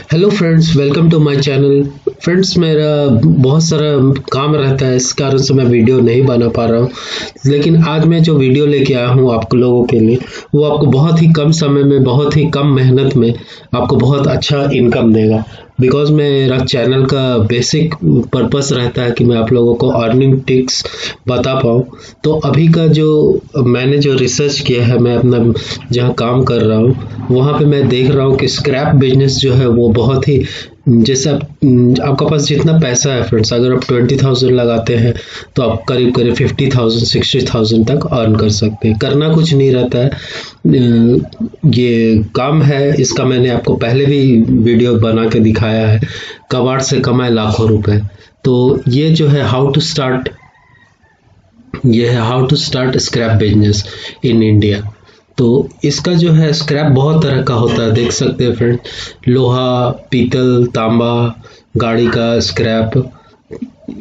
Hello friends, welcome to my channel. Friends, मेरा बहुत सारा काम रहता है, इस कारण से मैं वीडियो नहीं बना पा रहा हूँ। लेकिन आज मैं जो वीडियो लेके आया हूँ आप लोगों के लिए, वो आपको बहुत ही कम समय में, बहुत ही कम मेहनत में आपको बहुत अच्छा इनकम देगा। बिकॉज मेरा चैनल का बेसिक पर्पस रहता है कि मैं आप लोगों को अर्निंग टिप्स बता पाऊँ। तो अभी का जो मैंने जो रिसर्च किया है, मैं अपना जहाँ काम कर रहा हूँ वहाँ पे मैं देख रहा हूँ कि स्क्रैप बिजनेस जो है वो बहुत ही, जैसे आपका पास जितना पैसा है फ्रेंड्स, अगर आप 20,000 लगाते हैं तो आप करीब करीब 50,000 60,000 तक अर्न कर सकते हैं। करना कुछ नहीं रहता है, ये काम है। इसका मैंने आपको पहले भी वीडियो बना के दिखाया है, कबाड़ से कमाए लाखों रुपए। तो ये जो है how to start scrap business in India. तो इसका जो है स्क्रैप बहुत तरह का होता है, देख सकते हैं फ्रेंड। लोहा, पीतल, तांबा, गाड़ी का स्क्रैप,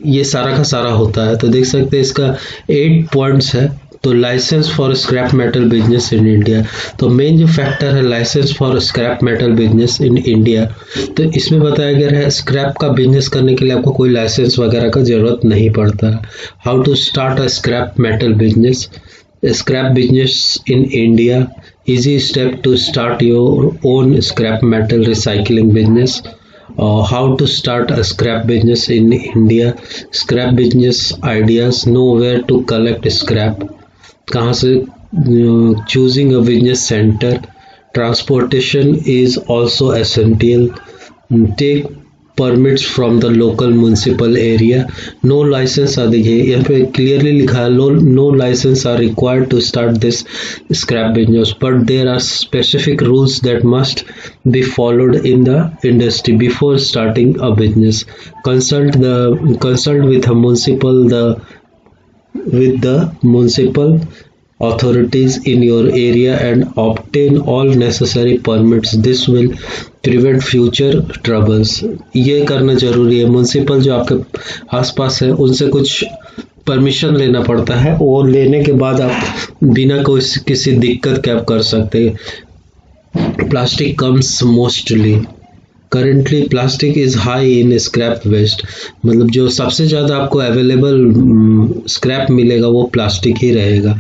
ये सारा का सारा होता है। तो देख सकते हैं इसका 8 पॉइंट्स है। तो licence for scrap metal business in India, तो मेन जो फैक्टर है licence for scrap metal business in India. तो इसमें बताया गया है स्क्रैप का बिजनेस करने के लिए आपको कोई लाइसेंस वगैरह का जरूरत नहीं पड़ता है। How to start a scrap metal business, scrap business in India, easy step to start your own scrap metal recycling business. How to start a scrap business in India, scrap business ideas, know where to collect scrap, कहाँ से, choosing a business center, transportation is also essential, take permits from the local municipal area, no licence. देखिए यहाँ पे clearly लिखा है no licence are required to start this scrap business, but there are specific rules that must be followed in the industry before starting a business. Consult with the municipal authorities in your area and obtain all necessary permits. This will prevent future troubles. ये करना जरूरी है। Municipal जो आपके आसपास है उनसे कुछ परमिशन लेना पड़ता है, और लेने के बाद आप बिना कोई किसी दिक्कत के आप कर सकते हैं। Plastic comes mostly, currently plastic is high in scrap waste, मतलब जो सबसे ज़्यादा आपको अवेलेबल स्क्रैप मिलेगा वो प्लास्टिक ही रहेगा।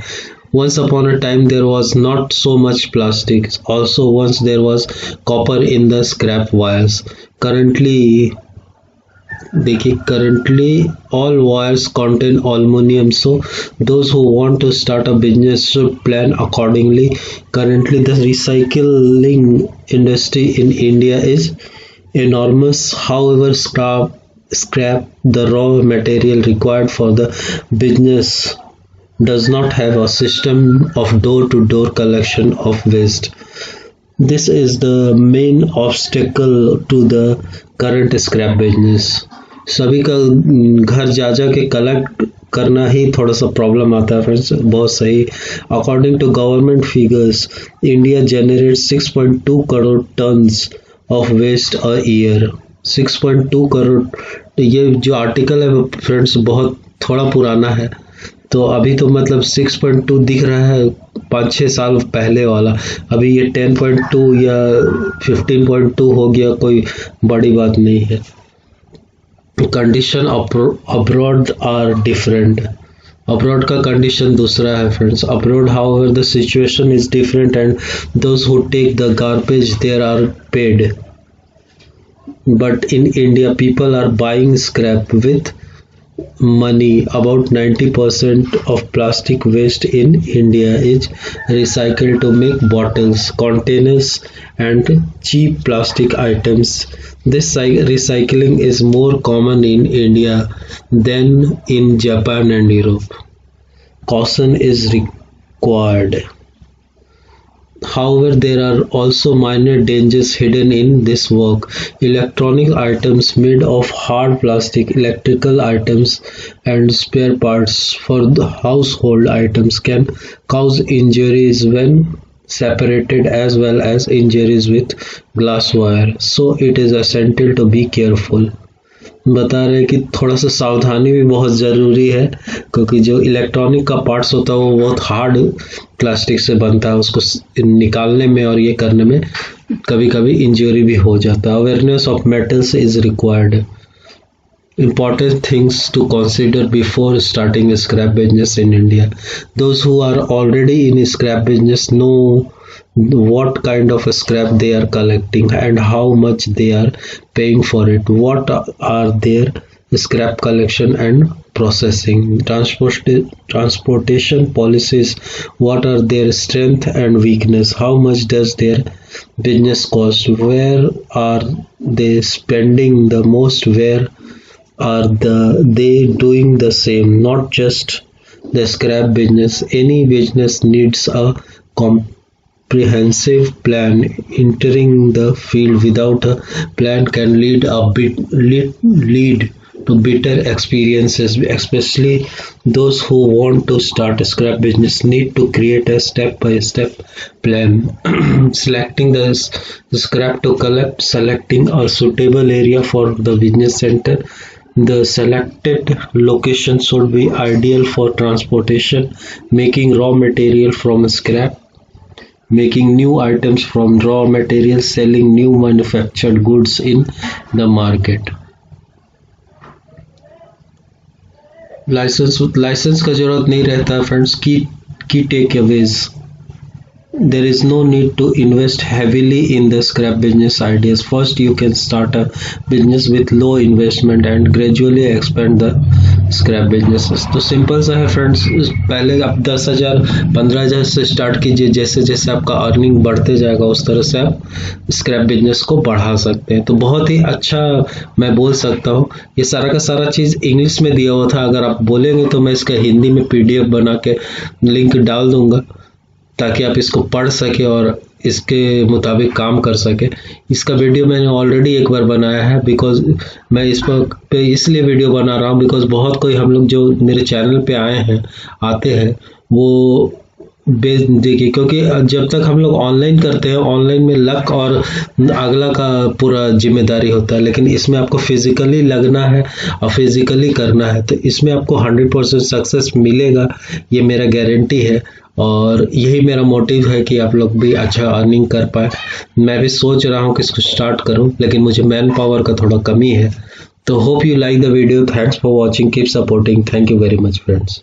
Once upon a time there was not so much plastic. Also once there was copper in the scrap wires. Currently all wires contain aluminum, so those who want to start a business should plan accordingly. Currently the recycling industry in India is enormous. However, scrap, the raw material required for the business, does not have a system of door-to-door collection of waste. This is the main obstacle to the current scrap business. सभी का घर जा जा के collect करना ही थोड़ा सा problem आता है फ्रेंड्स, बहुत सही। According to government figures, India generates 6.2 crore tons of waste a year. 6.2 crore, ये जो आर्टिकल है फ्रेंड्स बहुत थोड़ा पुराना है, तो अभी तो मतलब 6.2 दिख रहा है 5-6 साल पहले वाला, अभी ये 10.2 या 15.2 हो गया, कोई बड़ी बात नहीं है। Condition abroad are different, abroad का कंडीशन दूसरा है friends. Abroad however the situation is different and those who take the garbage there are paid, but in India people are buying scrap with money. About 90% of plastic waste in India is recycled to make bottles, containers and cheap plastic items. This recycling is more common in India than in Japan and Europe. Caution is required. However, there are also minor dangers hidden in this work. Electronic items made of hard plastic, electrical items, and spare parts for the household items can cause injuries when separated, as well as injuries with glass wire. So it is essential to be careful. बता रहे हैं कि थोड़ा सा सावधानी भी बहुत ज़रूरी है, क्योंकि जो इलेक्ट्रॉनिक का पार्ट्स होता है वो बहुत हार्ड प्लास्टिक से बनता है, उसको निकालने में और ये करने में कभी कभी इंजरी भी हो जाता है। Awareness of metals is required. Important things to consider before starting a scrap business in India. Those who are already in scrap business know what kind of scrap they are collecting and how much they are paying for it. What are their scrap collection and processing? Transportation policies. What are their strength and weakness? How much does their business cost? Where are they spending the most? Where are they doing the same? Not just the scrap business. Any business needs a comprehensive plan. Entering the field without a plan can lead to bitter experiences. Especially those who want to start a scrap business need to create a step by step plan. Selecting the scrap to collect, selecting a suitable area for the business center. The selected location should be ideal for transportation, making raw material from scrap, making new items from raw materials, selling new manufactured goods in the market. Licence का जरूरत नहीं रहता friends. Key takeaways. There is no need to invest heavily in the scrap business ideas. First, you can start a business with low investment and gradually expand the scrap businesses. तो simple सा है friends, पहले आप 10,000 15,000 से start कीजिए। जैसे जैसे आपका अर्निंग बढ़ते जाएगा उस तरह से आप स्क्रैप बिजनेस को बढ़ा सकते हैं। तो बहुत ही अच्छा मैं बोल सकता हूँ। ये सारा का सारा चीज़ इंग्लिश में दिया हुआ था। अगर आप बोलेंगे तो मैं इसका हिंदी में PDF बना के लिंक डाल दूंगा ताकि आप इसको पढ़ सके और इसके मुताबिक काम कर सके। इसका वीडियो मैंने ऑलरेडी एक बार बनाया है। बिकॉज मैं इस पे इसलिए वीडियो बना रहा हूँ बिकॉज बहुत कोई हम लोग जो मेरे चैनल पे आते हैं वो देखिए, क्योंकि जब तक हम लोग ऑनलाइन करते हैं, ऑनलाइन में लक और अगला का पूरा जिम्मेदारी होता है, लेकिन इसमें आपको फिजिकली लगना है और फिजिकली करना है। तो इसमें आपको 100% सक्सेस मिलेगा, ये मेरा गारंटी है। और यही मेरा मोटिव है कि आप लोग भी अच्छा अर्निंग कर पाए। मैं भी सोच रहा हूँ कि इसको स्टार्ट करूँ, लेकिन मुझे मैन पावर का थोड़ा कमी है। तो hope you like the video. Thanks for watching, keep supporting. Thank you very much friends.